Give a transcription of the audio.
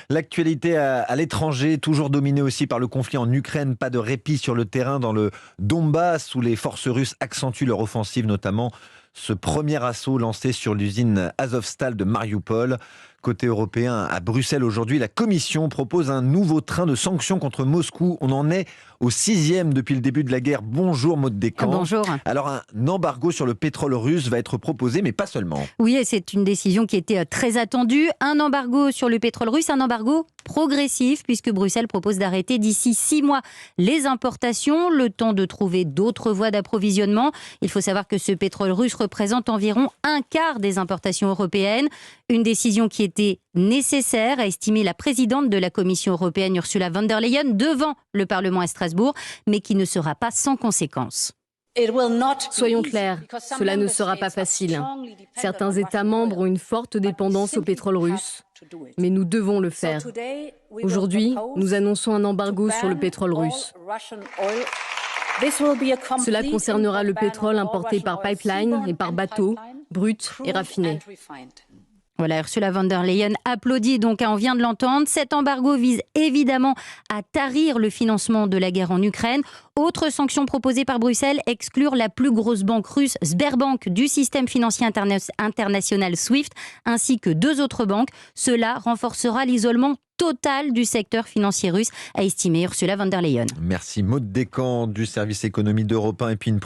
L'actualité à l'étranger, toujours dominée aussi par le conflit en Ukraine. Pas de répit sur le terrain dans le Donbass où les forces russes accentuent leur offensive, notamment ce premier assaut lancé sur l'usine Azovstal de Mariupol. Côté européen, à Bruxelles aujourd'hui, la Commission propose un nouveau train de sanctions contre Moscou. On en est au 6e depuis le début de la guerre. Bonjour Maud Descamps. Bonjour. Alors un embargo sur le pétrole russe va être proposé, mais pas seulement. Oui, et c'est une décision qui était très attendue. Un embargo sur le pétrole russe, un embargo progressif, puisque Bruxelles propose d'arrêter d'ici 6 mois les importations, le temps de trouver d'autres voies d'approvisionnement. Il faut savoir que ce pétrole russe représente environ un quart des importations européennes. Une décision qui était nécessaire, a estimé la présidente de la Commission européenne, Ursula von der Leyen, devant le Parlement à Strasbourg, mais qui ne sera pas sans conséquences. Soyons clairs, cela ne sera pas facile. Certains États membres ont une forte dépendance au pétrole russe, mais nous devons le faire. Aujourd'hui, nous annonçons un embargo sur le pétrole russe. Cela concernera le pétrole importé par pipeline et par bateau, brut et raffiné. Voilà, Ursula von der Leyen applaudit donc, on vient de l'entendre. Cet embargo vise évidemment à tarir le financement de la guerre en Ukraine. Autre sanction proposée par Bruxelles, exclure la plus grosse banque russe, Sberbank, du système financier international SWIFT, ainsi que 2 autres banques. Cela renforcera l'isolement total du secteur financier russe, a estimé Ursula von der Leyen. Merci Maud Descamps du service économie d'Europe 1 et puis une